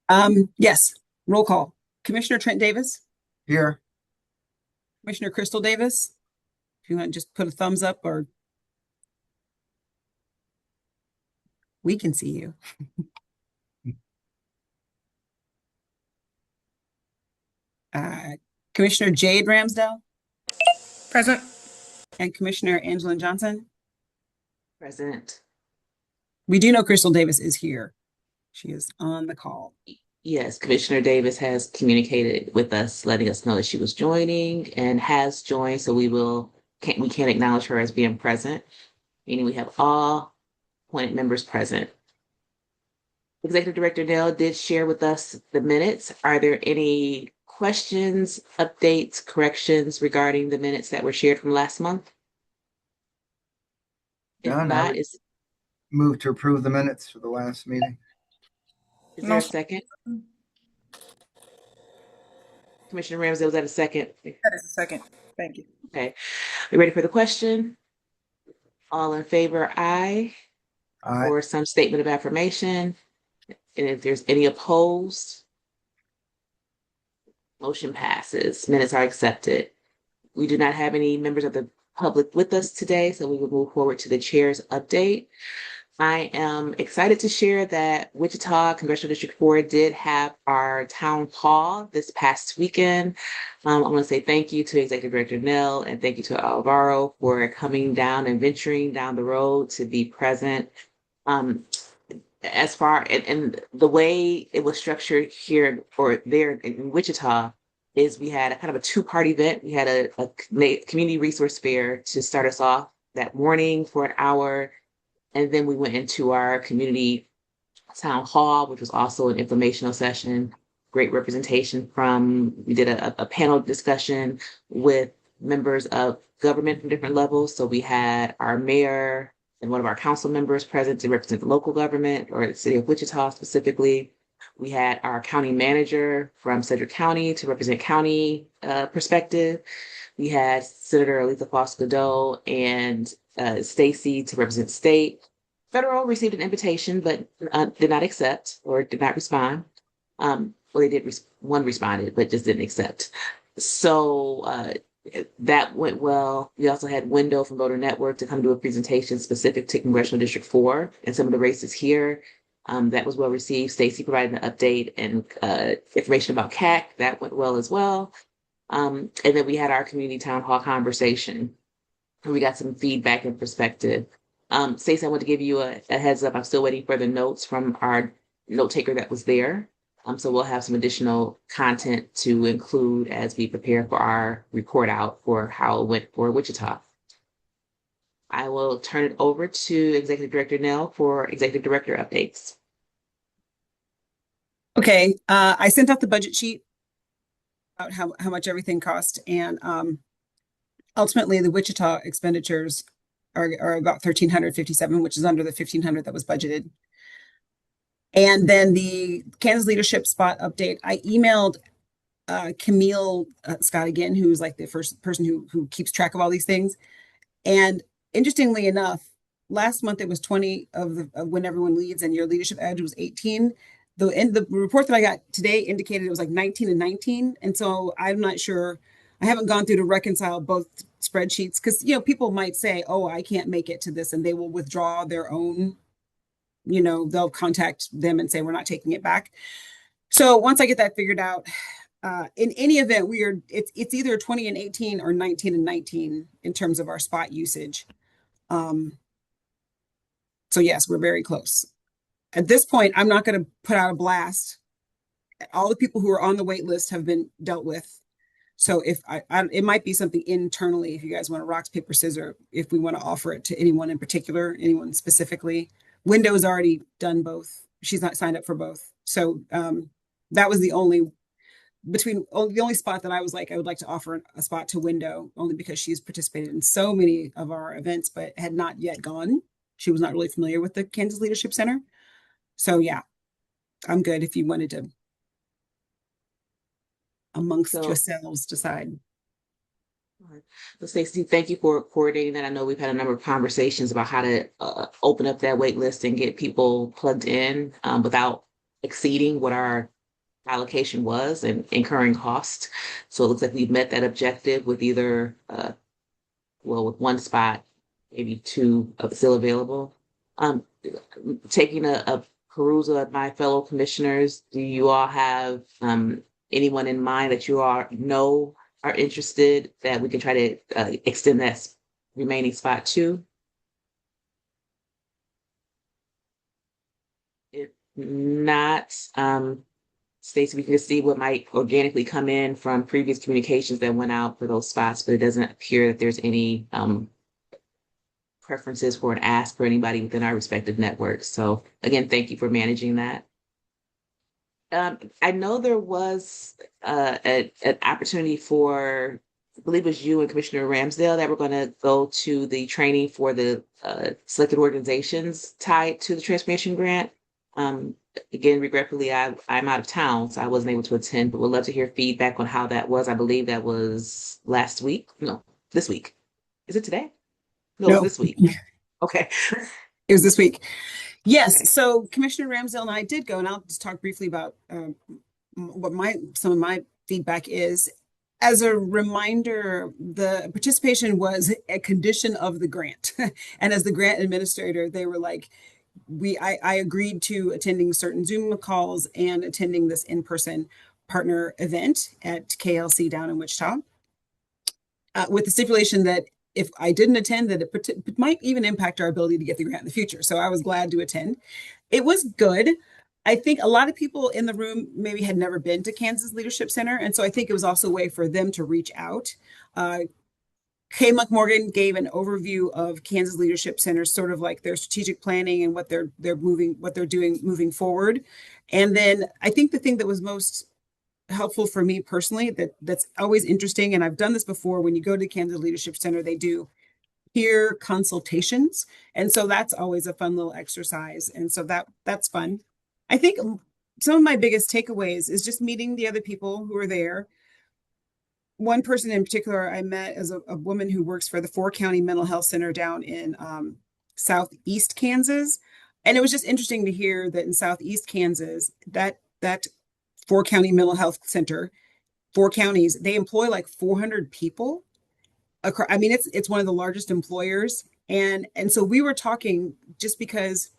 Yes, roll call. Commissioner Trent Davis, Here. Commissioner Crystal Davis. If you want to just put a thumbs up or we can see you. Uh, Commissioner Jade Ramsdell Present. and Commissioner Angela Johnson. Present. We do know Crystal Davis is here. She is on the call. Yes, Commissioner Davis has communicated with us, letting us know that she was joining and has joined. So we can't acknowledge her as being present, meaning we have all appointed members present. Executive Director Nell did share with us the minutes. Are there any questions, updates, corrections regarding the minutes that were shared from last month? If None. not, is Move to approve the minutes for the last meeting. there a second? Commissioner Ramsey, was that a second? That is a second. Thank you. Okay. Are you ready for the question? All in favor, aye. Aye. Or some statement of affirmation. And if there's any opposed, motion passes. Minutes are accepted. We do not have any members of the public with us today, so we will move forward to the chair's update. I am excited to share that Wichita Congressional District 4 did have our town hall this past weekend. I want to say thank you to Executive Director Nell and thank you to Alvaro for coming down and venturing down the road to be present. As far and the way it was structured here or there in Wichita is we had a kind of a two-part event. We had a community resource fair to start us off that morning for an hour. And then we went into our community town hall, which was also an informational session. Great representation we did a panel discussion with members of government from different levels. So we had our mayor and one of our council members present to represent the local government or the city of Wichita specifically. We had our county manager from Sedgwick County to represent county perspective. We had Senator Aletha Fox-Godot and Stacy to represent state. Federal received an invitation, but did not accept or did not respond. Well, they did, one responded, but just didn't accept. So that went well. We also had Window from Voter Network to come do a presentation specific to Congressional District 4 and some of the races here. That was well received. Stacy provided an update and information about CAC. That went well as well. And then we had our community town hall conversation. And we got some feedback and perspective. Stacey, I want to give you a heads up. I'm still waiting for the notes from our note taker that was there. So we'll have some additional content to include as we prepare for our report out for how it went for Wichita. I will turn it over to Executive Director Nell for Executive Director updates. Okay, I sent out the budget sheet about how much everything cost, and ultimately the Wichita expenditures are about 1,357, which is under the 1,500 that was budgeted. And then the Kansas leadership spot update, I emailed Camille Scott again, who's like the first person who keeps track of all these things. And interestingly enough, last month it was 20 of when everyone leads, and your leadership edge was 18. The report that I got today indicated it was like 19 and 19. And so I'm not sure. I haven't gone through to reconcile both spreadsheets because, people might say, oh, I can't make it to this, and they will withdraw their own, they'll contact them and say, we're not taking it back. So once I get that figured out, in any event, it's either 20 and 18 or 19 and 19 in terms of our spot usage. So yes, we're very close. At this point, I'm not going to put out a blast. All the people who are on the wait list have been dealt with. So if it might be something internally, if you guys want to rock, paper, scissors, if we want to offer it to anyone in particular, anyone specifically. Window's already done both. She's not signed up for both. So that was the only spot that I was like, I would like to offer a spot to Window, only because she's participated in so many of our events, but had not yet gone. She was not really familiar with the Kansas Leadership Center. So yeah, I'm good if you wanted to amongst yourselves decide. So Stacey, thank you for coordinating that. I know we've had a number of conversations about how to open up that wait list and get people plugged in without exceeding what our allocation was and incurring cost. So it looks like we've met that objective with either, with one spot, maybe two still available. Um, Taking a perusal of my fellow commissioners, do you all have anyone in mind that you are interested that we can try to extend that remaining spot to? If not, Stacy, we can just see what might organically come in from previous communications that went out for those spots, but it doesn't appear that there's any preferences for an ask for anybody within our respective networks. So again, thank you for managing that. I know there was an opportunity for, I believe it was you and Commissioner Ramsdale that were going to go to the training for the selected organizations tied to the transformation grant. Again, regretfully, I'm out of town, so I wasn't able to attend, but would love to hear feedback on how that was. I believe that was last week. No, this week. Is it today? No, No. this week. Okay. It was this week. Yes. Okay. So Commissioner Ramsdale and I did go, and I'll just talk briefly about what some of my feedback is. As a reminder, the participation was a condition of the grant. And as the grant administrator, they were like, I agreed to attending certain Zoom calls and attending this in-person partner event at KLC down in Wichita, with the stipulation that if I didn't attend, that it might even impact our ability to get the grant in the future. So I was glad to attend. It was good. I think a lot of people in the room maybe had never been to Kansas Leadership Center. And so I think it was also a way for them to reach out. Kay Morgan gave an overview of Kansas Leadership Center, sort of like their strategic planning and what they're doing moving forward. And then I think the thing that was most helpful for me personally, that's always interesting, and I've done this before, when you go to Kansas Leadership Center, they do peer consultations. And so that's always a fun little exercise. And so that's fun. I think some of my biggest takeaways is just meeting the other people who are there. One person in particular I met is a woman who works for the 4-County Mental Health Center down in Southeast Kansas. And it was just interesting to hear that in Southeast Kansas, that 4-County Mental Health Center, 4 counties, they employ like 400 people. I mean, it's one of the largest employers. And so we were talking, just because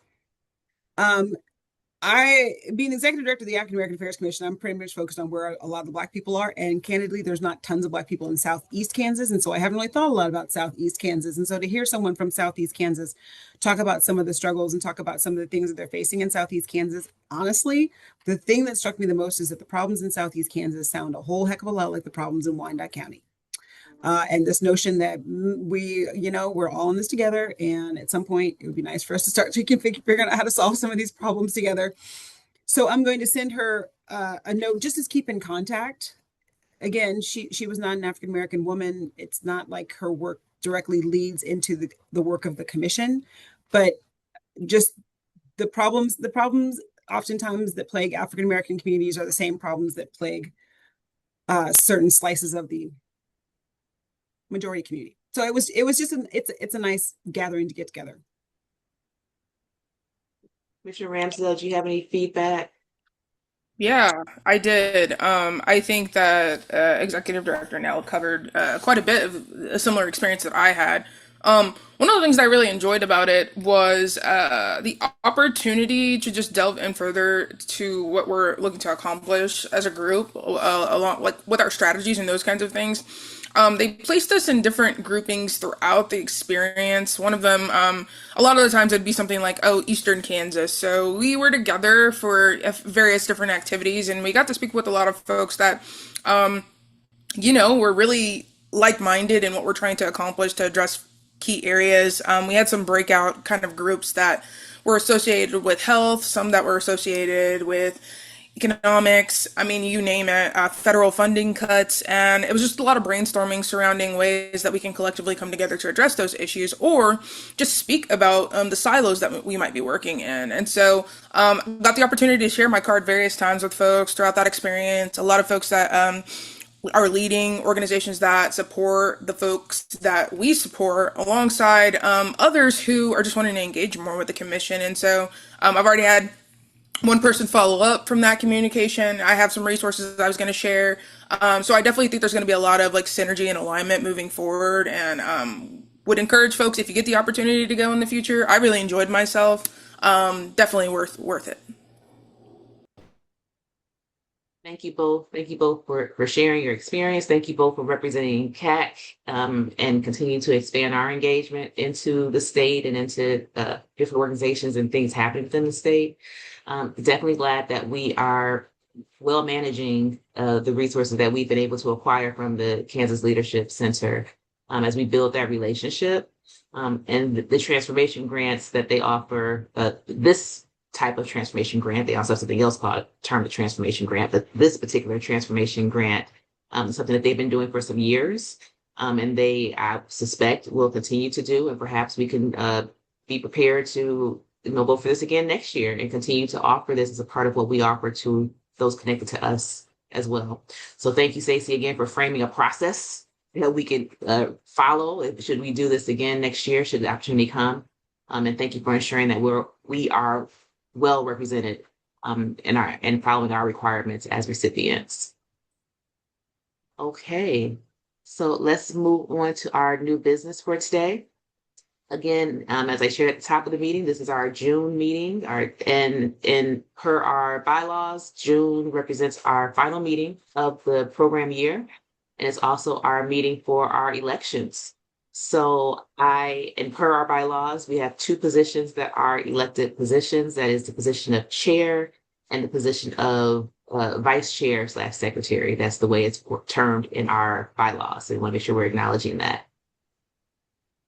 being executive director of the African American Affairs Commission, I'm pretty much focused on where a lot of the Black people are. And candidly, there's not tons of Black people in Southeast Kansas. And so I haven't really thought a lot about Southeast Kansas. And so to hear someone from Southeast Kansas talk about some of the struggles and talk about some of the things that they're facing in Southeast Kansas, honestly, the thing that struck me the most is that the problems in Southeast Kansas sound a whole heck of a lot like the problems in Wyandotte County. And this notion that we're all in this together, and at some point it would be nice for us to start figuring out how to solve some of these problems together. So I'm going to send her a note just to keep in contact. Again, she was not an African American woman. It's not like her work directly leads into the work of the commission, but just the problems oftentimes that plague African American communities are the same problems that plague certain slices of the majority community. So it was just it's a nice gathering to get together. Commissioner Ramsdale, do you have any feedback? Yeah, I did. I think that Executive Director Nell covered quite a bit of a similar experience that I had. One of the things that I really enjoyed about it was the opportunity to just delve in further to what we're looking to accomplish as a group, along like with our strategies and those kinds of things. They placed us in different groupings throughout the experience. One of them, a lot of the times it'd be something like, Eastern Kansas. So we were together for various different activities, and we got to speak with a lot of folks that, were really like-minded in what we're trying to accomplish to address key areas. We had some breakout kind of groups that were associated with health, some that were associated with economics, I mean, you name it, federal funding cuts, and it was just a lot of brainstorming surrounding ways that we can collectively come together to address those issues, or just speak about the silos that we might be working in. And so got the opportunity to share my card various times with folks throughout that experience. A lot of folks that are leading organizations that support the folks that we support, alongside others who are just wanting to engage more with the commission. And so I've already had one person follow up from that communication. I have some resources I was going to share. So I definitely think there's going to be a lot of like synergy and alignment moving forward, and would encourage folks, if you get the opportunity to go in the future. I really enjoyed myself. Definitely worth it. Thank you both. Thank you both for sharing your experience. Thank you both for representing CAC and continuing to expand our engagement into the state and into different organizations and things happening within the state. Definitely glad that we are well managing the resources that we've been able to acquire from the Kansas Leadership Center as we build that relationship. And the transformation grants that they offer, this type of transformation grant. They also have something else called termed the transformation grant, but this particular transformation grant is something that they've been doing for some years. And they, I suspect, will continue to do, and perhaps we can be prepared to go for this again next year and continue to offer this as a part of what we offer to those connected to us as well. So thank you, Stacey, again for framing a process that we could follow should we do this again next year, should the opportunity come. And thank you for ensuring that we are well represented and following our requirements as recipients. Okay, so let's move on to our new business for today. Again, as I shared at the top of the meeting, this is our June meeting. And per our bylaws, June represents our final meeting of the program year, and it's also our meeting for our elections. So and per our bylaws, we have two positions that are elected positions. That is the position of chair and the position of vice chair / secretary. That's the way it's termed in our bylaws. So we want to make sure we're acknowledging that.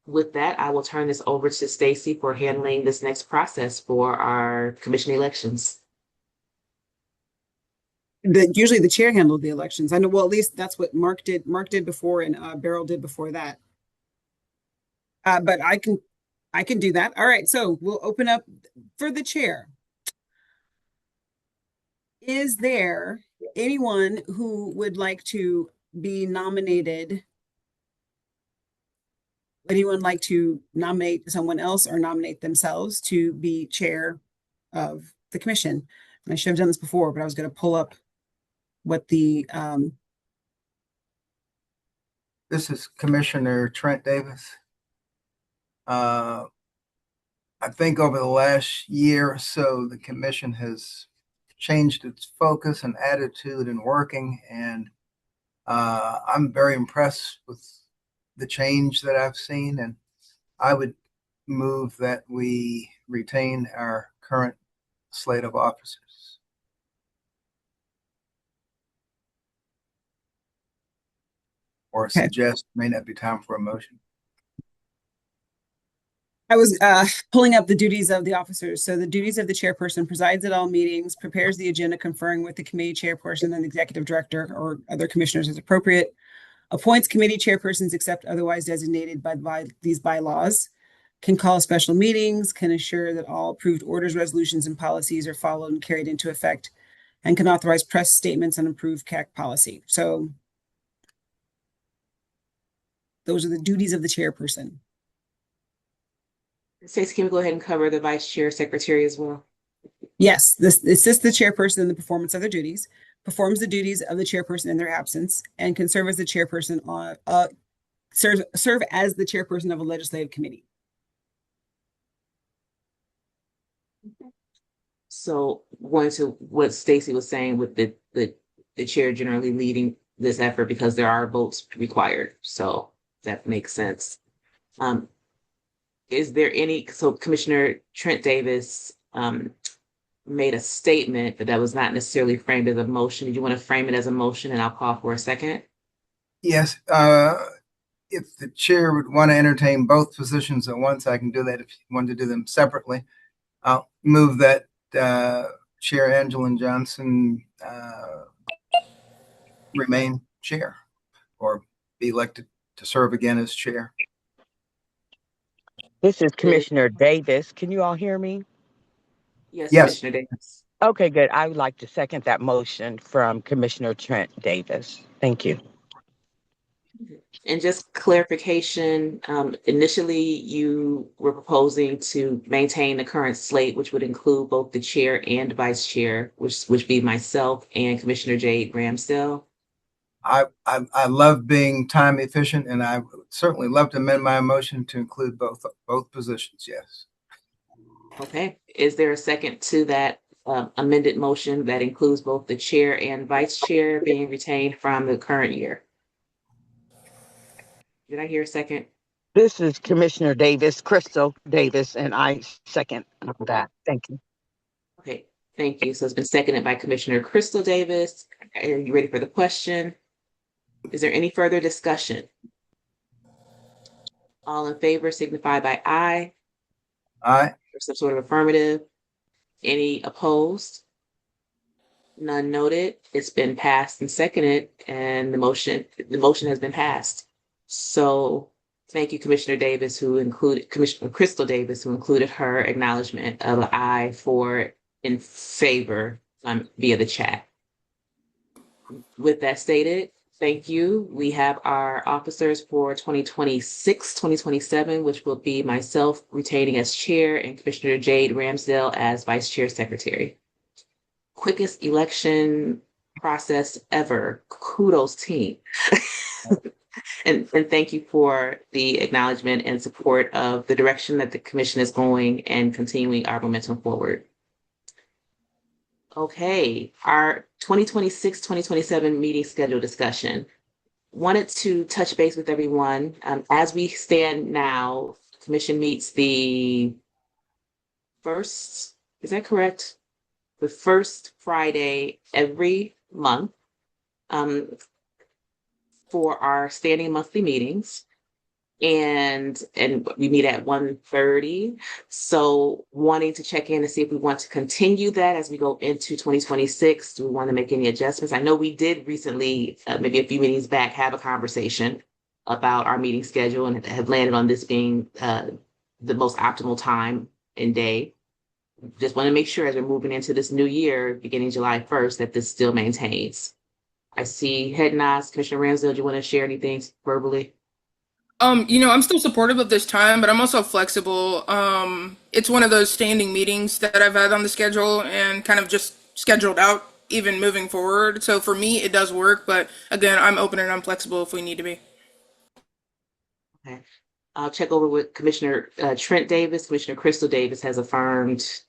With that, I will turn this over to Stacey for handling this next process for our commission elections. Usually the chair handled the elections. I know, well, at least that's what Mark did. Mark did before, and Beryl did before that. But I can do that. All right, so we'll open up for the chair. Is there anyone who would like to be nominated? Would anyone like to nominate someone else or nominate themselves to be chair of the commission? And I should have done this before, but I was going to pull up what the This is Commissioner Trent Davis. I think over the last year or so, the commission has changed its focus and attitude in working, and I'm very impressed with the change that I've seen, and I would move that we retain our current slate of officers. Or Okay. suggest may not be time for a motion. I was pulling up the duties of the officers. So the duties of the chairperson: presides at all meetings, prepares the agenda, conferring with the committee chairperson and the executive director or other commissioners as appropriate, appoints committee chairpersons except otherwise designated by these bylaws, can call special meetings, can assure that all approved orders, resolutions, and policies are followed and carried into effect, and can authorize press statements on approved CAC policy. So those are the duties of the chairperson. Stacey, can we go ahead and cover the vice chair secretary as well? Yes, this assists the chairperson in the performance of their duties, performs the duties of the chairperson in their absence, and can serve as the chairperson on serve as the chairperson of a legislative committee. So going to what Stacey was saying with the chair generally leading this effort because there are votes required. So that makes sense. Is there so Commissioner Trent Davis made a statement, but that was not necessarily framed as a motion. Did you want to frame it as a motion? And I'll call for a second. Yes, if the chair would want to entertain both positions at once, I can do that. If you want to do them separately, I'll move that Chair Angelin Johnson remain chair or be elected to serve again as chair. This is Commissioner Davis. Can you all hear me? Yes, Yes. Commissioner Davis. Okay, good. I would like to second that motion from Commissioner Trent Davis. Thank you. And just clarification, initially you were proposing to maintain the current slate, which would include both the chair and vice chair, which would be myself and Commissioner Jade Ramsdale. I love being time efficient, and I would certainly love to amend my motion to include both positions. Yes. Okay, is there a second to that amended motion that includes both the chair and vice chair being retained from the current year? Did I hear a second? This is Commissioner Davis, Crystal Davis, and I second that. Thank you. Okay, thank you. So it's been seconded by Commissioner Crystal Davis. Are you ready for the question? Is there any further discussion? All in favor signify by aye Aye. or some sort of affirmative. Any opposed? None noted. It's been passed and seconded, and the motion has been passed. So thank you, Commissioner Davis, who included Commissioner Crystal Davis, who included her acknowledgement of an aye for in favor via the chat. With that stated, thank you. We have our officers for 2026, 2027, which will be myself retaining as chair and Commissioner Jade Ramsdale as vice chair secretary. Quickest election process ever. Kudos, team. And thank you for the acknowledgement and support of the direction that the commission is going and continuing our momentum forward. Okay, our 2026, 2027 meeting schedule discussion. Wanted to touch base with everyone. As we stand now, the commission meets the first, is that correct? The first Friday every month for our standing monthly meetings. And we meet at 1:30. So wanting to check in to see if we want to continue that as we go into 2026. Do we want to make any adjustments? I know we did recently, maybe a few meetings back, have a conversation about our meeting schedule and have landed on this being the most optimal time and day. Just want to make sure as we're moving into this new year, beginning July 1st, that this still maintains. I see head nods. Commissioner Ramsdale, do you want to share anything verbally? I'm still supportive of this time, but I'm also flexible. It's one of those standing meetings that I've had on the schedule and kind of just scheduled out even moving forward. So for me, it does work, but again, I'm open and I'm flexible if we need to be. Okay. I'll check over with Commissioner Trent Davis. Commissioner Crystal Davis has affirmed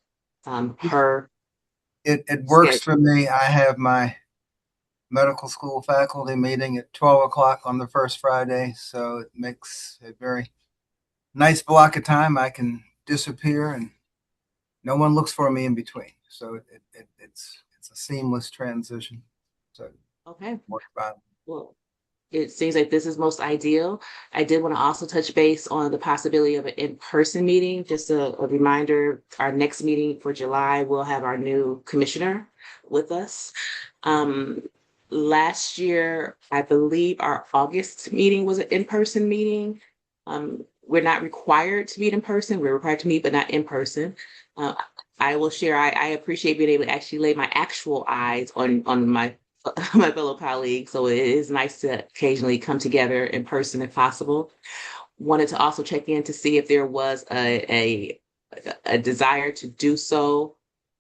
her. It works for me. I have my medical school faculty meeting at 12 o'clock on the first Friday. So it makes a very nice block of time. I can disappear and no one looks for me in between. So it's a seamless transition. So Okay. works fine. Well, it seems like this is most ideal. I did want to also touch base on the possibility of an in-person meeting. Just a reminder, our next meeting for July, we'll have our new commissioner with us. Last year, I believe our August meeting was an in-person meeting. We're not required to meet in person. We're required to meet, but not in person. I will share, I appreciate being able to actually lay my actual eyes on my my fellow colleagues. So it is nice to occasionally come together in person if possible. Wanted to also check in to see if there was a desire to do so.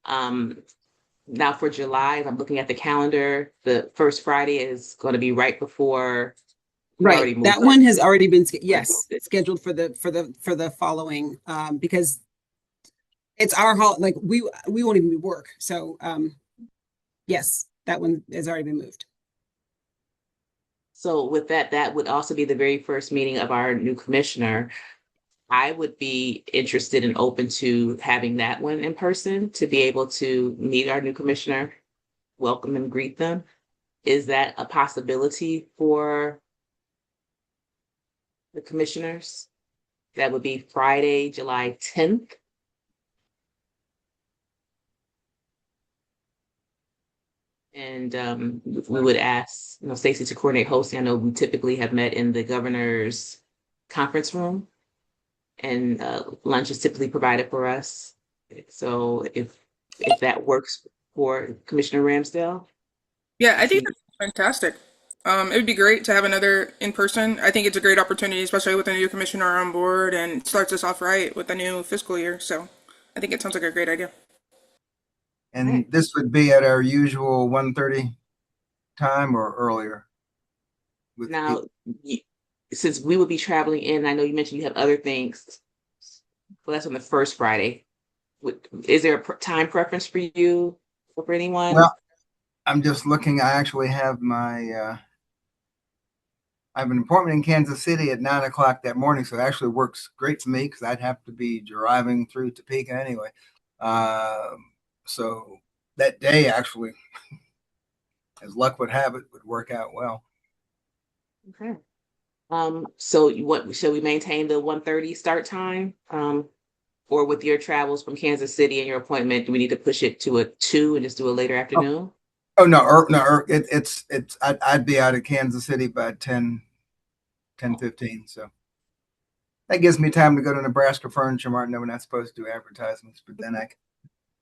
Now for July, if I'm looking at the calendar, the first Friday is going to be right before. Right, that one has already been, yes, scheduled for the following, because it's our like we won't even work. So, yes, that one has already been moved. So with that would also be the very first meeting of our new commissioner. I would be interested and open to having that one in person to be able to meet our new commissioner, welcome and greet them. Is that a possibility for the commissioners? That would be Friday, July 10th. And we would ask, Stacy to coordinate hosting. I know we typically have met in the governor's conference room, and lunch is typically provided for us. So if that works for Commissioner Ramsdale. Yeah, I think that's fantastic. It would be great to have another in person. I think it's a great opportunity, especially with a new commissioner on board, and it starts us off right with the new fiscal year. So I think it sounds like a great idea. And this would be at our usual 1:30 time or earlier? With Now, y- since we will be traveling in, I know you mentioned you have other things. Well, that's on the first Friday. Is there a time preference for you or for anyone? Well, I'm just looking, I actually have I have an appointment in Kansas City at 9 o'clock that morning, so it actually works great for me because I'd have to be driving through Topeka anyway. So that day actually, as luck would have it, would work out well. Okay. So what shall we maintain the 1:30 start time? Or with your travels from Kansas City and your appointment, do we need to push it to a 2 and just do a later Oh, afternoon? oh no, no, I'd be out of Kansas City by 10:15. So that gives me time to go to Nebraska Furniture Mart. No, we're not supposed to do advertisements, but then I can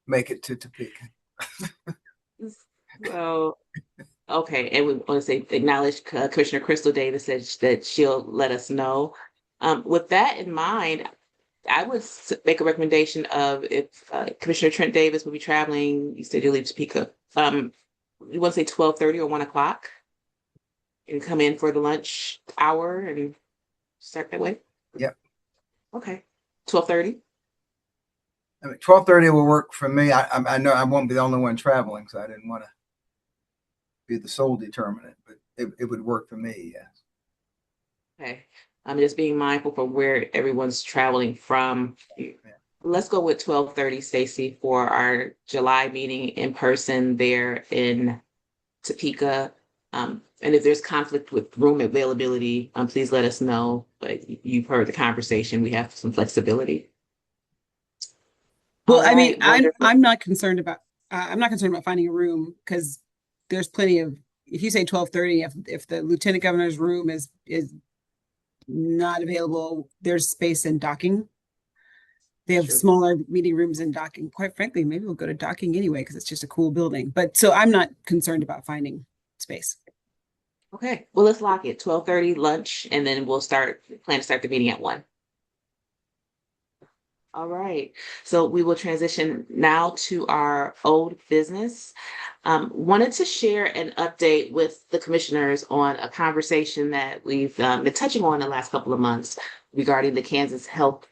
make it to Topeka. So, okay, and we want to say acknowledge Commissioner Crystal Davis said that she'll let us know. With that in mind, I would make a recommendation of if Commissioner Trent Davis will be traveling, you said you'll leave Topeka. You want to say 12:30 or 1 o'clock and come in for the lunch hour and start that way? Yep. Okay. 12:30? I mean, 12:30 will work for me. I know I won't be the only one traveling, so I didn't want to be the sole determinant, but it would work for me. Yes. Okay. I'm just being mindful for where everyone's traveling from. Let's go with 12:30, Stacy, for our July meeting in person there in Topeka. And if there's conflict with room availability, please let us know. But you've heard the conversation. We have some flexibility. Well, All I mean, right, wonderful. I'm not concerned about finding a room because there's plenty of, if you say 12:30, if the lieutenant governor's room is not available, there's space in docking. They have Sure. smaller meeting rooms in docking. Quite frankly, maybe we'll go to docking anyway because it's just a cool building. But so I'm not concerned about finding space. Okay, well, let's lock it. 12:30 lunch, and then we'll plan to start the meeting at 1. All right, so we will transition now to our old business. Wanted to share an update with the commissioners on a conversation that we've been touching on the last couple of months regarding the Kansas Health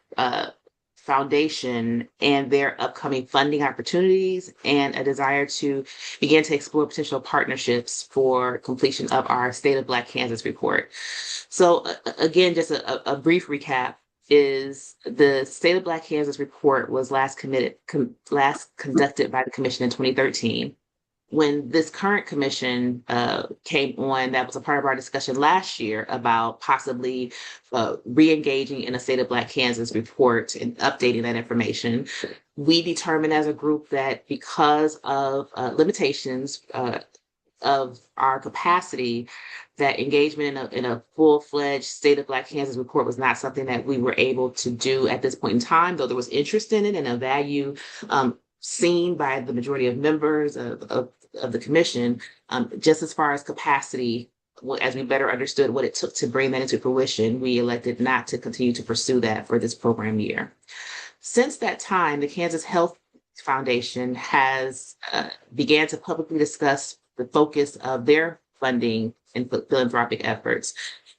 Foundation and their upcoming funding opportunities and a desire to begin to explore potential partnerships for completion of our State of Black Kansas report. So again, just a brief recap is the State of Black Kansas report was last conducted by the commission in 2013. When this current commission came on, that was a part of our discussion last year about possibly re-engaging in a State of Black Kansas report and updating that information. We determined as a group that because of limitations of our capacity, that engagement in a full-fledged State of Black Kansas report was not something that we were able to do at this point in time, though there was interest in it and a value seen by the majority of members of the commission, just as far as capacity, as we better understood what it took to bring that into fruition, we elected not to continue to pursue that for this program year. Since that time, the Kansas Health Foundation has began to publicly discuss the focus of their funding and philanthropic efforts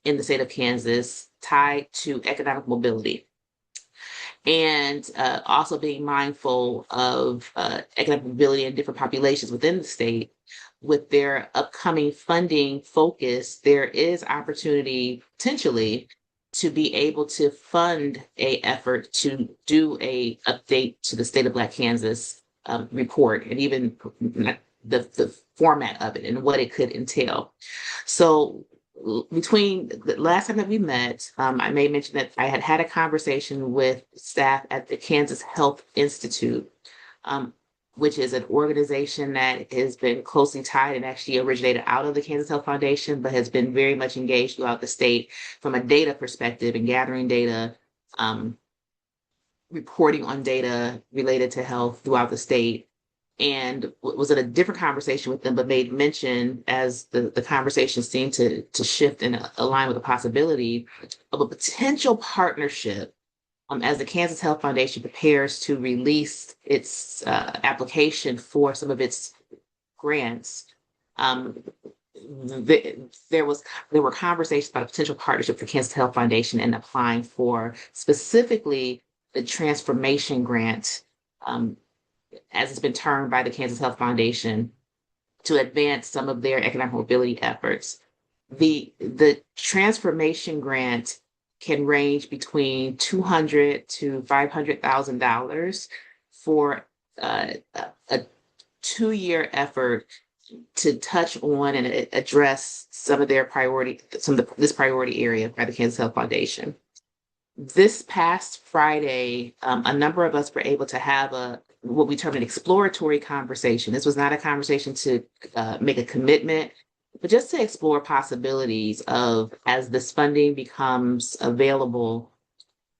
in the state of Kansas tied to economic mobility. And also being mindful of economic mobility in different populations within the state. With their upcoming funding focus, there is opportunity potentially to be able to fund a effort to do a update to the State of Black Kansas report, and even the format of it and what it could entail. So between the last time that we met, I may mention that I had a conversation with staff at the Kansas Health Institute, which is an organization that has been closely tied and actually originated out of the Kansas Health Foundation, but has been very much engaged throughout the state from a data perspective and gathering data, reporting on data related to health throughout the state. and was in a different conversation with them, but made mention as the conversation seemed to shift and align with the possibility of a potential partnership as the Kansas Health Foundation prepares to release its application for some of its grants. Um, there were conversations about a potential partnership for Kansas Health Foundation and applying for specifically the transformation grant, as it's been termed by the Kansas Health Foundation, to advance some of their economic mobility efforts. The transformation grant can range between $200,000 to $500,000 for a 2-year effort to touch on and address some of this priority area by the Kansas Health Foundation. This past Friday, a number of us were able to have what we term an exploratory conversation. This was not a conversation to make a commitment, but just to explore possibilities of, as this funding becomes available,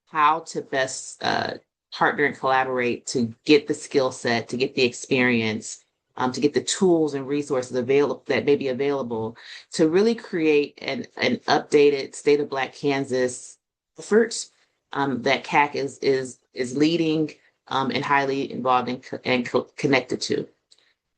how to best partner and collaborate to get the skill set, to get the experience, to get the tools and resources available that may be available to really create an updated State of Black Kansas effort that CAC is leading and highly involved and connected to.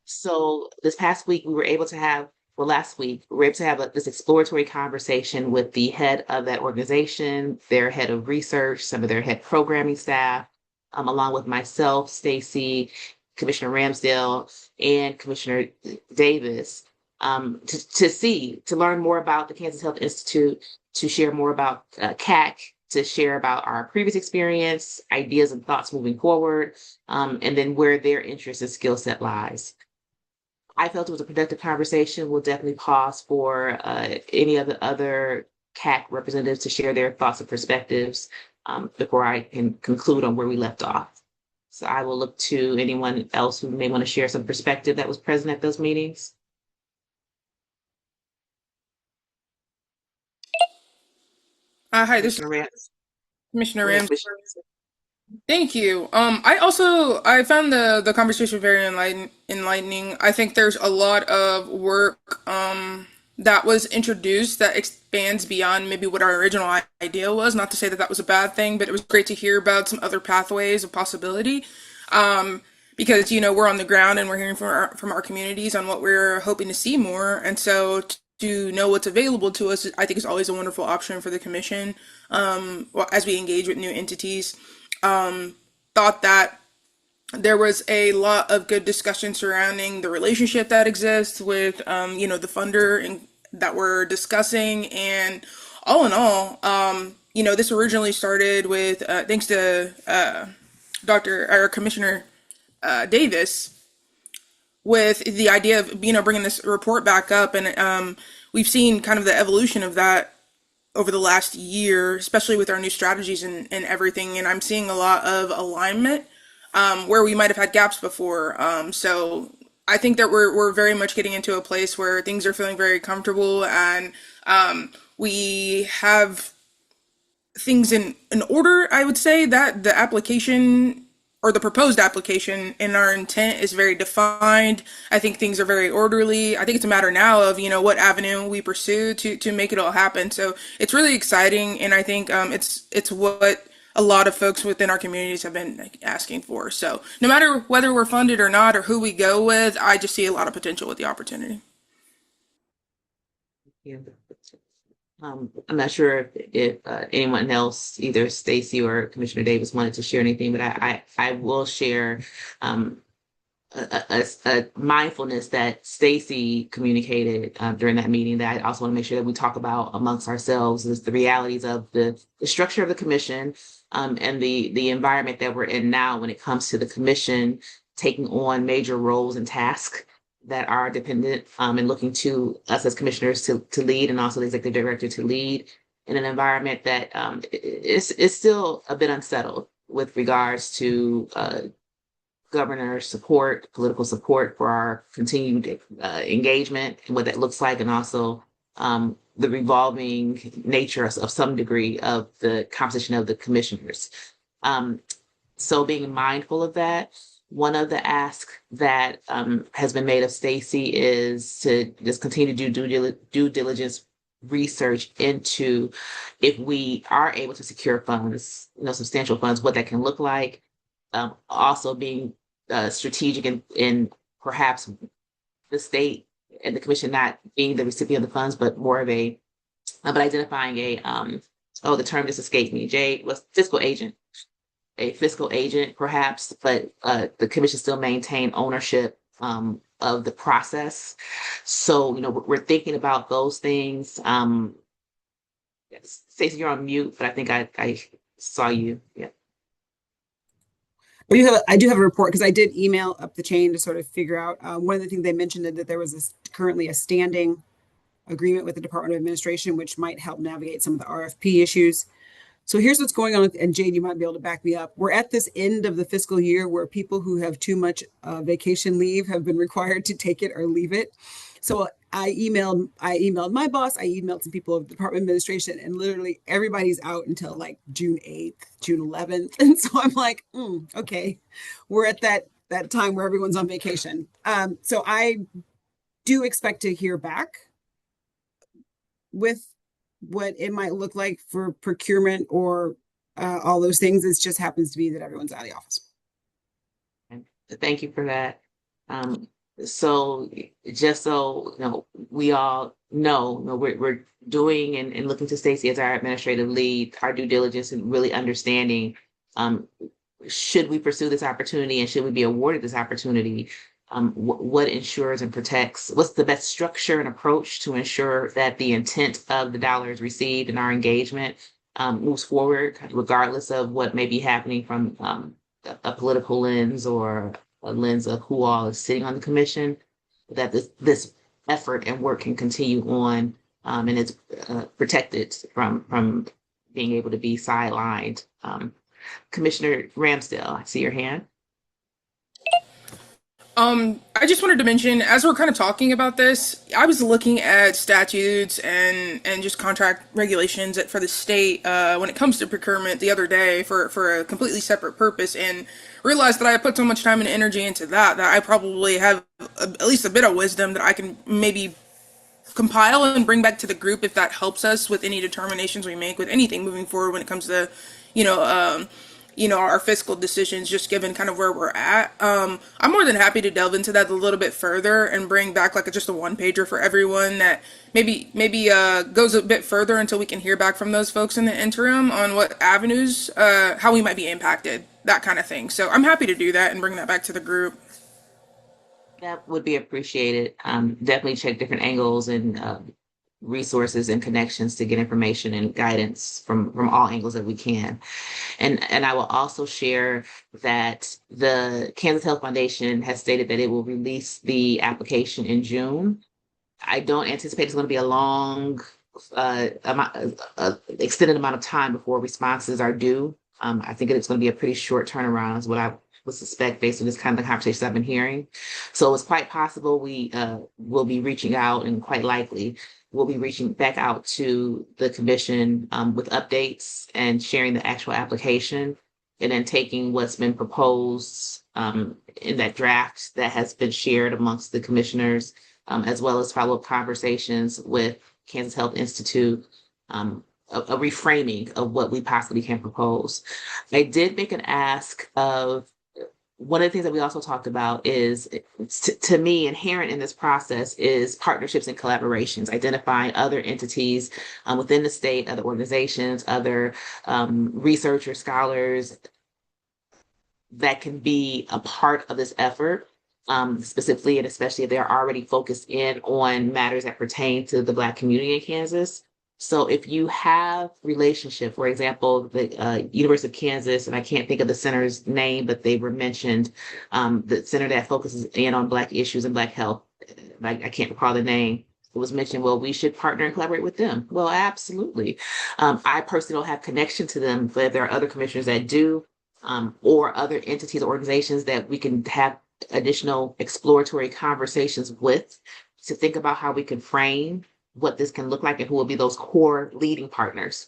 So this past week we were able to have, well, last week we were able to have this exploratory conversation with the head of that organization, their head of research, some of their head programming staff, along with myself, Stacy, Commissioner Ramsdale, and Commissioner Davis, to learn more about the Kansas Health Institute, to share more about CAC, to share about our previous experience, ideas and thoughts moving forward, and then where their interest and skill set lies. I felt it was a productive conversation. We'll definitely pause for any of the other CAC representatives to share their thoughts and perspectives before I can conclude on where we left off. So I will look to anyone else who may want to share some perspective that was present at those meetings. Hi, this is Commissioner Rams. Commissioner Go ahead, Rams. Commissioner. Thank you. I found the conversation very enlightening. I think there's a lot of work that was introduced that expands beyond maybe what our original idea was. Not to say that that was a bad thing, but it was great to hear about some other pathways of possibility. Because we're on the ground and we're hearing from our communities on what we're hoping to see more, and so to know what's available to us, I think is always a wonderful option for the commission as we engage with new entities. Thought that there was a lot of good discussion surrounding the relationship that exists with, the funder that we're discussing. And all in all, this originally started with, thanks to Commissioner Davis, with the idea of, bringing this report back up. And we've seen kind of the evolution of that over the last year, especially with our new strategies and everything. And I'm seeing a lot of alignment where we might have had gaps before. So I think that we're very much getting into a place where things are feeling very comfortable, and we have things in order. I would say that the application, or the proposed application, and our intent is very defined. I think things are very orderly. I think it's a matter now of, what avenue we pursue to make it all happen. So it's really exciting. And I think it's what a lot of folks within our communities have been asking for. So no matter whether we're funded or not, or who we go with, I just see a lot of potential with the opportunity. Yeah. I'm not sure if anyone else, either Stacy or Commissioner Davis, wanted to share anything, but I will share a mindfulness that Stacy communicated during that meeting that I also want to make sure that we talk about amongst ourselves, is the realities of the structure of the commission and the environment that we're in now when it comes to the commission taking on major roles and tasks that are dependent and looking to us as commissioners to lead, and also the executive director to lead in an environment that is still a bit unsettled with regards to governor support, political support for our continued engagement and what that looks like, and also the revolving nature of some degree of the composition of the commissioners. So being mindful of that, One of the asks that has been made of Stacy is to just continue to do due diligence research into if we are able to secure funds, substantial funds, what that can look like. Also being strategic in perhaps the state and the commission not being the recipient of the funds, but more of but identifying the term just escaped me. Jay was a fiscal agent perhaps, but the commission still maintain ownership of the process. So, we're thinking about those things. Stacey, you're on mute, but I think I saw you. Yeah. I do have a report because I did email up the chain to sort of figure out. One of the things they mentioned is that there was currently a standing agreement with the Department of Administration, which might help navigate some of the RFP issues. So here's what's going on, and Jade, you might be able to back me up. We're at this end of the fiscal year where people who have too much vacation leave have been required to take it or leave it. So I emailed my boss, I emailed some people of the Department of Administration, and literally everybody's out until like June 8th, June 11th. And so I'm like, okay, we're at that time where everyone's on vacation. So I do expect to hear back with what it might look like for procurement or all those things. It just happens to be that everyone's out of the office. Thank you for that. So just so we all know, we're doing and looking to Stacy as our administrative lead, our due diligence and really understanding should we pursue this opportunity and should we be awarded this opportunity, what ensures and protects, what's the best structure and approach to ensure that the intent of the dollars received in our engagement moves forward, regardless of what may be happening from a political lens or a lens of who all is sitting on the commission, that this effort and work can continue on and it's protected from being able to be sidelined. Commissioner Ramsdale, I see your hand. I just wanted to mention, as we're kind of talking about this, I was looking at statutes and just contract regulations for the state when it comes to procurement the other day for a completely separate purpose, and realized that I put so much time and energy into that I probably have at least a bit of wisdom that I can maybe compile and bring back to the group if that helps us with any determinations we make with anything moving forward when it comes to, our fiscal decisions, just given kind of where we're at. I'm more than happy to delve into that a little bit further and bring back just a one pager for everyone that maybe goes a bit further until we can hear back from those folks in the interim on what avenues, how we might be impacted, that kind of thing. So I'm happy to do that and bring that back to the group. That would be appreciated. Definitely check different angles and resources and connections to get information and guidance from all angles that we can. And I will also share that the Kansas Health Foundation has stated that it will release the application in June. I don't anticipate it's going to be a long, extended amount of time before responses are due. I think it's going to be a pretty short turnaround is what I would suspect based on this kind of the conversations I've been hearing. So it's quite possible we will be reaching out, and quite likely we'll be reaching back out to the commission with updates and sharing the actual application, and then taking what's been proposed in that draft that has been shared amongst the commissioners, as well as follow-up conversations with Kansas Health Institute, a reframing of what we possibly can propose. I did make an ask of one of the things that we also talked about is, to me, inherent in this process is partnerships and collaborations, identifying other entities within the state, other organizations, other researchers, scholars that can be a part of this effort, specifically and especially if they're already focused in on matters that pertain to the Black community in Kansas. So if you have relationship, for example, the University of Kansas, and I can't think of the center's name, but they were mentioned, the center that focuses in on Black issues and Black health, I can't recall the name. It was mentioned, well, we should partner and collaborate with them. Well, absolutely. I personally don't have connection to them, but if there are other commissioners that do, or other entities, organizations that we can have additional exploratory conversations with to think about how we can frame what this can look like and who will be those core leading partners.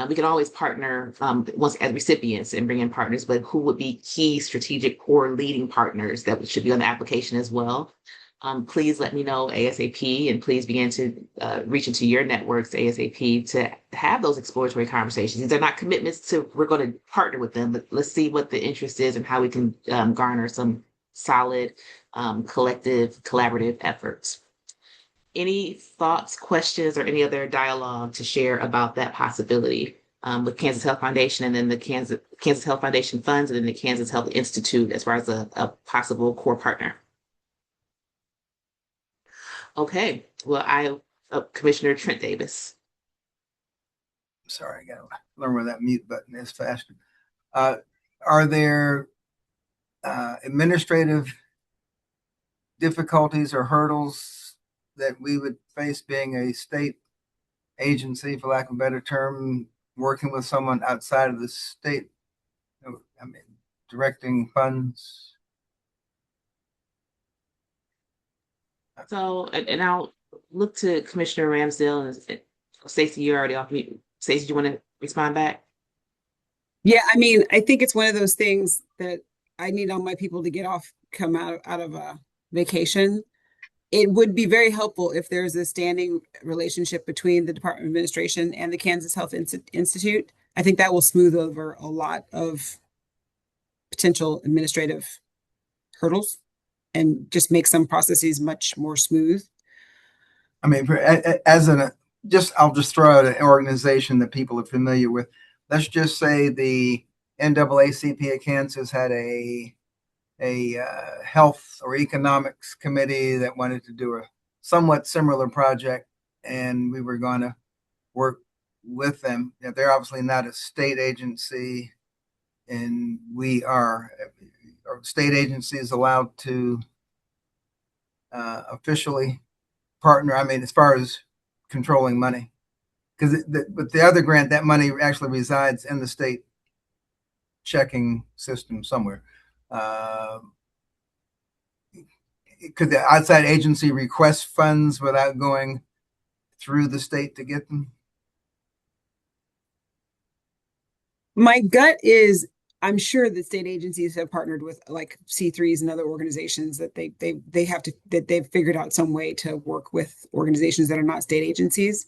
we can always partner once as recipients and bring in partners, but who would be key strategic core leading partners that should be on the application as well. Please let me know ASAP, and please begin to reach into your networks ASAP to have those exploratory conversations. These are not commitments to we're going to partner with them, but let's see what the interest is and how we can garner some solid collective collaborative efforts. Any thoughts, questions, or any other dialogue to share about that possibility with Kansas Health Foundation, and then the Kansas Health Foundation funds, and then the Kansas Health Institute as far as a possible core partner? Okay, well, Commissioner Trent Davis. Sorry, I gotta learn where that mute button is faster. Are there administrative difficulties or hurdles that we would face being a state agency, for lack of a better term, working with someone outside of the state? I mean, directing funds. So, and I'll look to Commissioner Ramsdale and Stacey, you're already off mute. Stacey, do you want to respond back? Yeah, I mean, I think it's one of those things that I need all my people to get off, come out of a vacation. It would be very helpful if there's a standing relationship between the Department of Administration and the Kansas Health Institute. I think that will smooth over a lot of potential administrative hurdles and just make some processes much more smooth. I mean, I'll just throw out an organization that people are familiar with. Let's just say the NAACP of Kansas had a health or economics committee that wanted to do a somewhat similar project, and we were going to work with them. They're obviously not a state agency, and we are. Our state agency is allowed to officially partner. I mean, as far as controlling money, because with the other grant, that money actually resides in the state checking system somewhere. Could the outside agency request funds without going through the state to get them? My gut is I'm sure that state agencies have partnered with like C3s and other organizations that they've figured out some way to work with organizations that are not state agencies.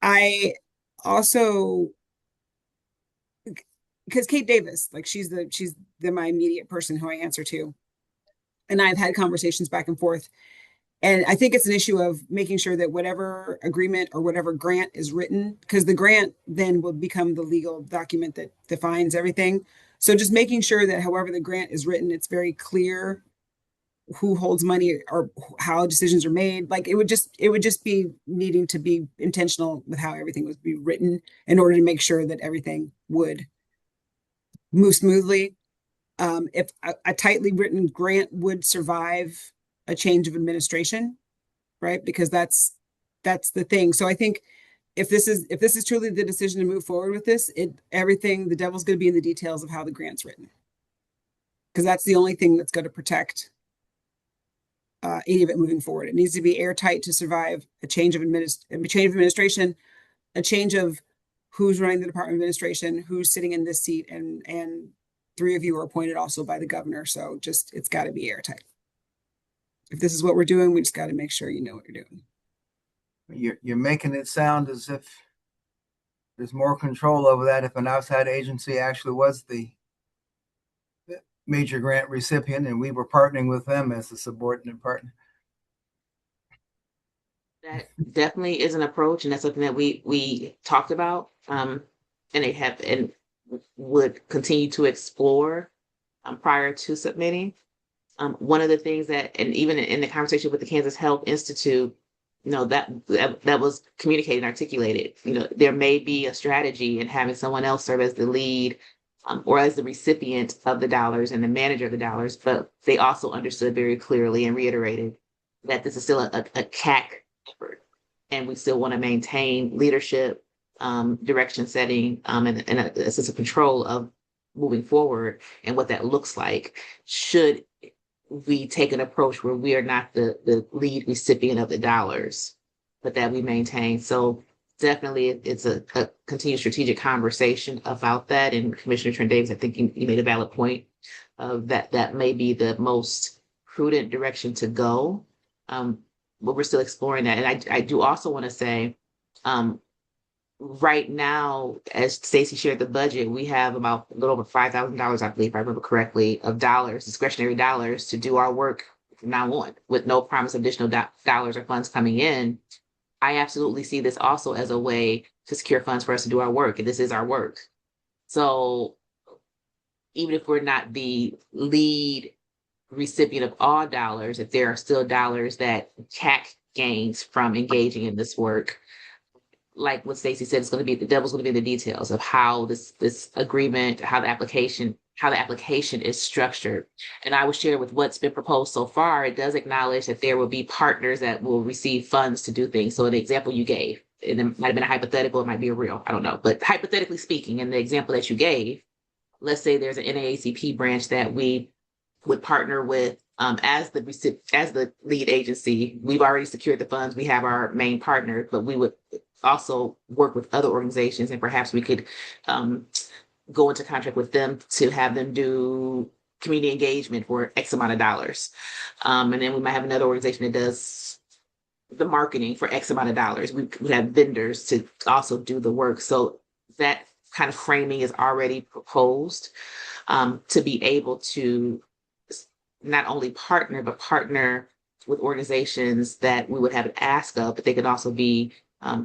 I also, because Kate Davis, like she's my immediate person who I answer to. And I've had conversations back and forth. And I think it's an issue of making sure that whatever agreement or whatever grant is written, because the grant then will become the legal document that defines everything. So just making sure that however the grant is written, it's very clear who holds money or how decisions are made. Like it would just be needing to be intentional with how everything would be written in order to make sure that everything would move smoothly. If a tightly written grant would survive a change of administration, right? Because that's the thing. So I think if this is truly the decision to move forward with this, the devil's going to be in the details of how the grant's written, because that's the only thing that's going to protect any of it moving forward. It needs to be airtight to survive a change of administration, a change of who's running the Department of Administration, who's sitting in this seat, and 3 of you are appointed also by the governor. So it's got to be airtight. If this is what we're doing, we just got to make sure you know what you're doing. You're making it sound as if there's more control over that if an outside agency actually was the major grant recipient and we were partnering with them as a subordinate partner. That definitely is an approach, and that's something that we talked about, and would continue to explore prior to submitting. One of the things that, and even in the conversation with the Kansas Health Institute, that was communicated and articulated. There may be a strategy in having someone else serve as the lead or as the recipient of the dollars and the manager of the dollars, but they also understood very clearly and reiterated that this is still a CAC effort, and we still want to maintain leadership, direction setting, and a sense of control of moving forward and what that looks like should we take an approach where we are not the lead recipient of the dollars, but that we maintain. So, definitely it's a continued strategic conversation about that. And Commissioner Trent Davis, I think you made a valid point of that may be the most prudent direction to go. But we're still exploring that. And I do also want to say, right now, as Stacy shared the budget, we have about a little over $5,000, I believe, if I remember correctly, of dollars, discretionary dollars to do our work from now on, with no promise of additional dollars or funds coming in. I absolutely see this also as a way to secure funds for us to do our work, and this is our work. So even if we're not the lead recipient of all dollars, if there are still dollars that CAC gains from engaging in this work, like what Stacy said, it's going to be the devil's going to be in the details of how this agreement, how the application is structured. And I will share with what's been proposed so far. It does acknowledge that there will be partners that will receive funds to do things. So the example you gave, and it might have been a hypothetical, it might be a real, I don't know. But hypothetically speaking, in the example that you gave, let's say there's an NAACP branch that we would partner with as the lead agency. We've already secured the funds. We have our main partner, but we would also work with other organizations, and perhaps we could go into contract with them to have them do community engagement for X amount of dollars. And then we might have another organization that does the marketing for X amount of dollars. We would have vendors to also do the work. So that kind of framing is already proposed to be able to not only partner, but partner with organizations that we would have an ask of, but they could also be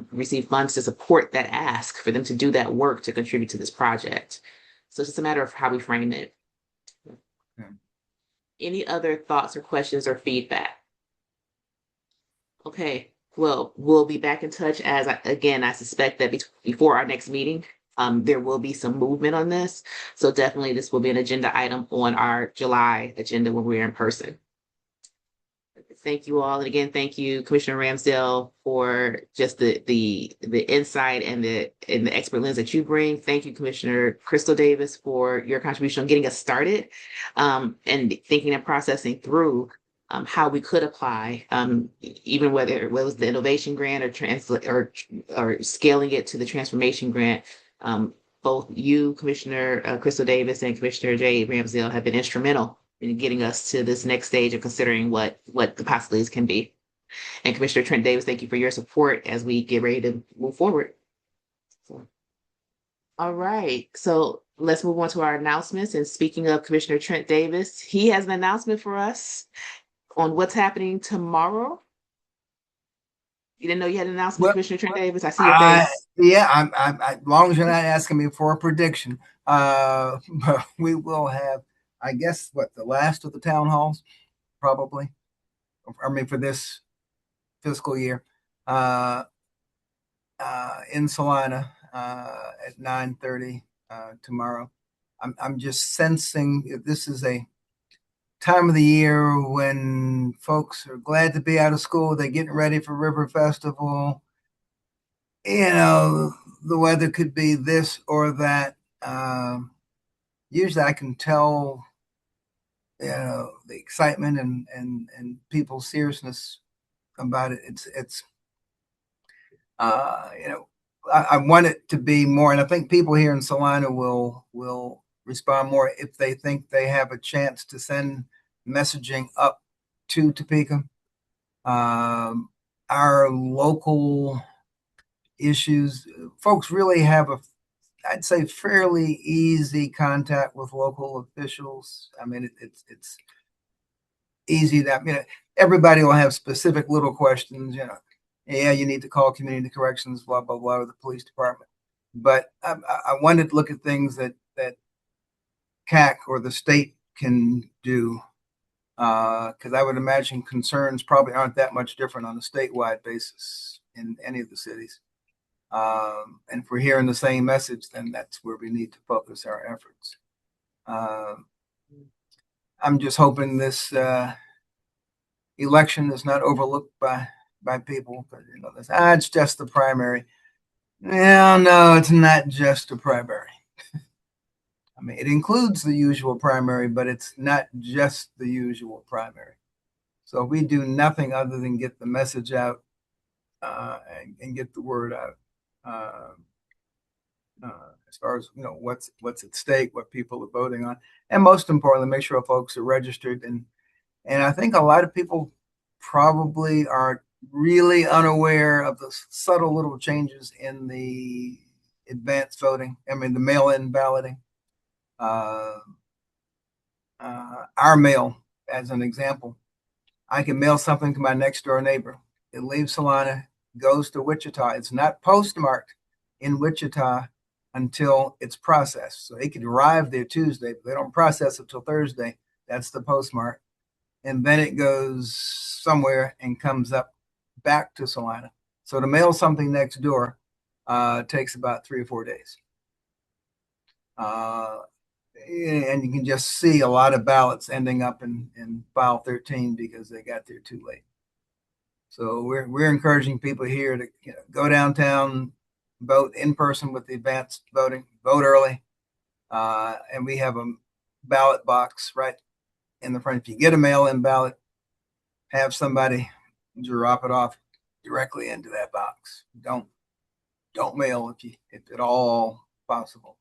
receive funds to support that ask for them to do that work to contribute to this project. So it's just a matter of how we frame it. Okay. Any other thoughts or questions or feedback? Okay, well, we'll be back in touch as I suspect that before our next meeting, there will be some movement on this. So definitely this will be an agenda item on our July agenda when we're in person. Thank you all. And again, thank you, Commissioner Ramsdale, for just the insight and the expert lens that you bring. Thank you, Commissioner Crystal Davis, for your contribution on getting us started and thinking and processing through how we could apply, even whether it was the innovation grant or scaling it to the transformation grant. Both you, Commissioner Crystal Davis, and Commissioner Jay Ramsdale have been instrumental in getting us to this next stage of considering what the possibilities can be. And Commissioner Trent Davis, thank you for your support as we get ready to move forward. So, all right, so let's move on to our announcements. And speaking of Commissioner Trent Davis, he has an announcement for us on what's happening tomorrow. You didn't know you had an announcement, Well, Commissioner Trent Davis? I see your face. Yeah, I'm as long as you're not asking me for a prediction, but we will have, I guess, the last of the town halls, probably. I mean, for this fiscal year, in Salina, at 9:30 tomorrow. I'm just sensing this is a time of the year when folks are glad to be out of school. They're getting ready for River Festival. You know, the weather could be this or that. Usually I can tell, you know, the excitement and people's seriousness about it. It's you know, I want it to be more, and I think people here in Salina will respond more if they think they have a chance to send messaging up to Topeka. Our local issues, folks really have I'd say fairly easy contact with local officials. I mean, it's easy that, you know, everybody will have specific little questions, you know. Yeah, you need to call community corrections, blah, blah, blah, or the police department. But I wanted to look at things that CAC or the state can do, because I would imagine concerns probably aren't that much different on a statewide basis in any of the cities. And if we're hearing the same message, then that's where we need to focus our efforts. I'm just hoping this election is not overlooked by people, but you know, it's just the primary. No, it's not just a primary. I mean, it includes the usual primary, but it's not just the usual primary. So if we do nothing other than get the message out and get the word out, uh, as far as, you know, what's at stake, what people are voting on, and most importantly, make sure folks are registered. And I think a lot of people probably are really unaware of the subtle little changes in the advanced voting. I mean, the mail-in balloting. Uh, our mail, as an example, I can mail something to my next door neighbor. It leaves Salina, goes to Wichita. It's not postmarked in Wichita until it's processed. So it could arrive there Tuesday, but they don't process it till Thursday. That's the postmark. And then it goes somewhere and comes up back to Salina. So to mail something next door takes about 3 or 4 days. And you can just see a lot of ballots ending up in file 13 because they got there too late. So we're encouraging people here to, you know, go downtown, vote in person with the advanced voting, vote early. And we have a ballot box right in the front. If you get a mail-in ballot, have somebody drop it off directly into that box. Don't mail if at all possible.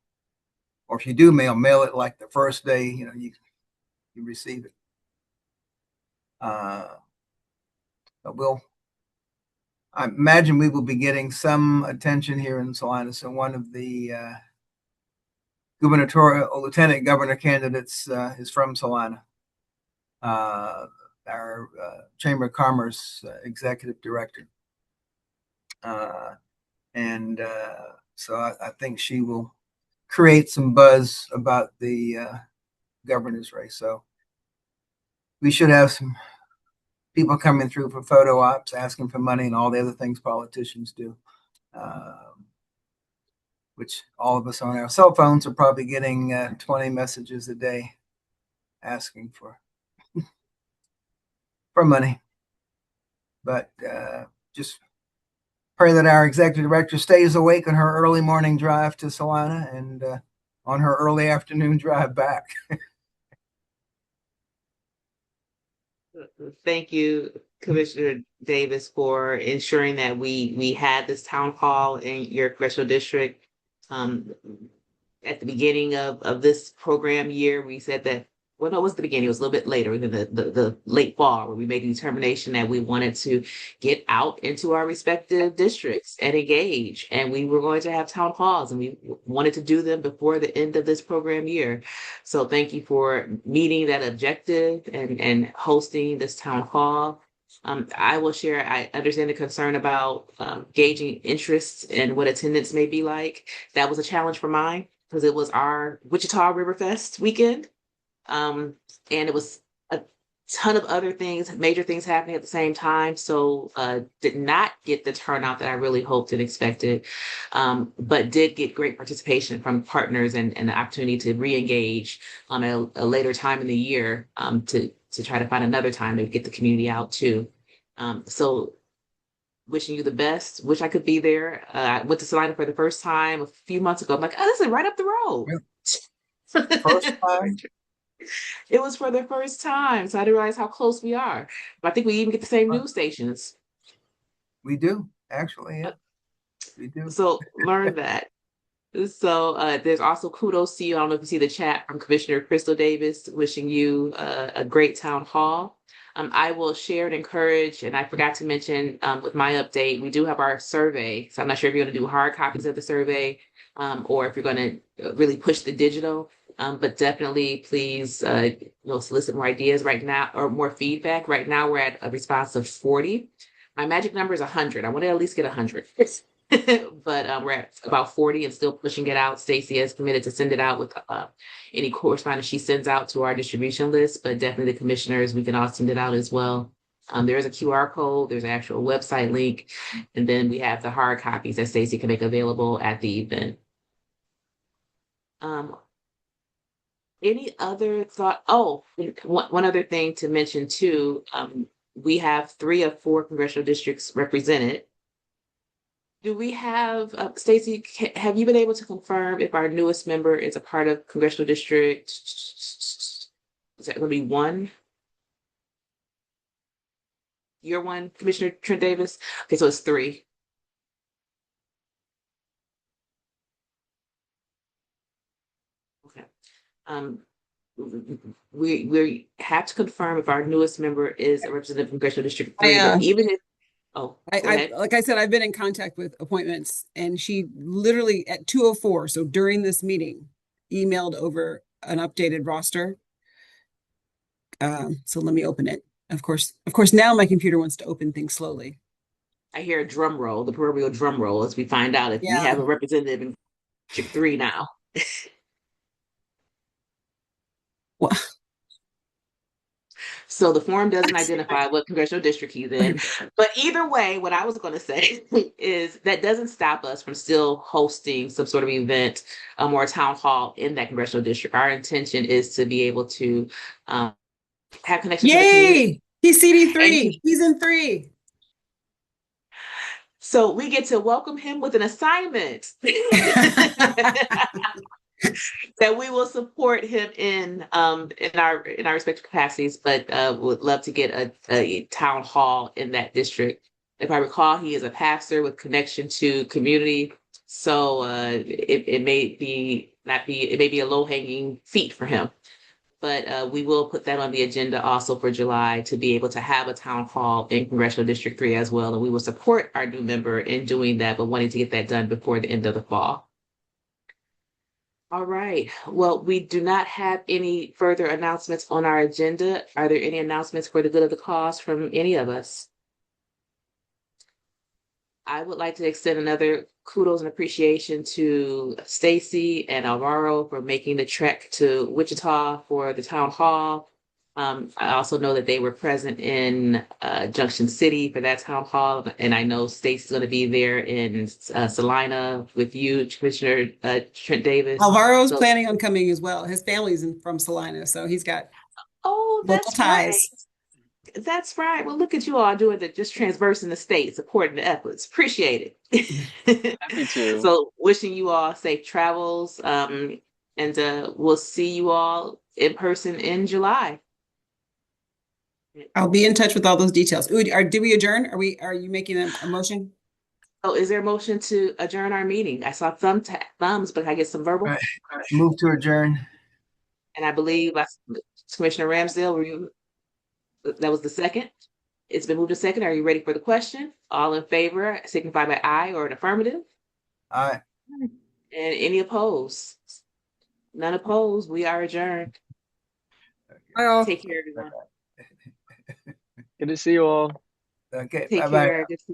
Or if you do mail it like the first day, you know, you receive it. But I imagine we will be getting some attention here in Salina. So one of the gubernatorial lieutenant governor candidates is from Salina. Our Chamber of Commerce executive director. So I think she will create some buzz about the governor's race. So we should have some people coming through for photo ops, asking for money and all the other things politicians do, which all of us on our cell phones are probably getting 20 messages a day asking for money. But just pray that our executive director stays awake on her early morning drive to Salina and on her early afternoon drive back. Thank you, Commissioner Davis, for ensuring that we had this town hall in your congressional district. At the beginning of this program year, we said that, well, no, it was the beginning. It was a little bit later than the late fall, where we made the determination that we wanted to get out into our respective districts and engage. And we were going to have town halls, and we wanted to do them before the end of this program year. So thank you for meeting that objective and hosting this town hall. I will share, I understand the concern about gauging interest and what attendance may be like. That was a challenge for mine because it was our Wichita Riverfest weekend. And it was a ton of other things, major things happening at the same time. So did not get the turnout that I really hoped and expected, but did get great participation from partners and the opportunity to re-engage on a later time in the year to try to find another time to get the community out too. So wishing you the best. Wish I could be there. I went to Salina for the first time a few months ago. I'm like, oh, this is right up the road. First time? It was for the first time, so I didn't realize how close we are. But I think we even get the same news stations. We do, actually. Yeah. We do. So learn that. So there's also kudos to you. I don't know if you see the chat from Commissioner Crystal Davis wishing you a great town hall. I will share and encourage, and I forgot to mention with my update, we do have our survey. So I'm not sure if you're going to do hard copies of the survey or if you're going to really push the digital. But definitely, please, solicit more ideas right now or more feedback. Right now, we're at a response of 40. My magic number is 100. I want to at least get 100. But we're at about 40 and still pushing it out. Stacy has committed to send it out with any correspondence she sends out to our distribution list, but definitely the commissioners, we can all send it out as well. There is a QR code, there's an actual website link, and then we have the hard copies that Stacy can make available at the event. Any other thought? Oh, one other thing to mention too, we have 3 of 4 congressional districts represented. Do we have, Stacy, have you been able to confirm if our newest member is a part of congressional district? Is that going to be 1? You're 1, Commissioner Trent Davis? Okay, so it's 3. We have to confirm if our newest member is a representative from Congressional District I, 3, but even if, oh, go I ahead. like I said, I've been in contact with appointments, and she literally at 2:04, so during this meeting, emailed over an updated roster. So let me open it. Of course, now my computer wants to open things slowly. I hear a drum roll, the proverbial drum roll, as we find out if we Yeah. have a representative in District 3 now. Well, So the form doesn't identify what congressional district he's in. But either way, what I was going to say is that doesn't stop us from still hosting some sort of event or a town hall in that congressional district. Our intention is to be able to have connection to the community. Yay! He's CD And three. He's in 3. so we get to welcome him with an assignment that we will support him in our respective capacities, but would love to get a town hall in that district. If I recall, he is a pastor with connection to community, so it may be not be it may be a low hanging feat for him. But we will put that on the agenda also for July to be able to have a town hall in Congressional District 3 as well. And we will support our new member in doing that, but wanting to get that done before the end of the fall. All right. Well, we do not have any further announcements on our agenda. Are there any announcements for the good of the cause from any of us? I would like to extend another kudos and appreciation to Stacy and Alvaro for making the trek to Wichita for the town hall. I also know that they were present in Junction City for that town hall, and I know Stacy's going to be there in Salina with you, Commissioner Trent Davis. Alvaro's So- planning on coming as well. His family's from Salina, so he's got Oh, local that's right. ties. That's right. Well, look at you all doing the just transversing the state, supporting the efforts. Appreciate it. Happy to. So wishing you all safe travels. And we'll see you all in person in July. I'll be in touch with all those details. Ooh, did we adjourn? Are you making a motion? So is there a motion to adjourn our meeting? I saw thumbs, but can I get some verbal? Right. Move to adjourn. And I believe Commissioner Ramsdale, that was the second. It's been moved to second. Are you ready for the question? All in favor, signify by aye or an affirmative. Aye. And any opposed? None opposed. We are adjourned. Take care, everyone. Good to see you all. Okay. Take Bye-bye. care. Good to see you.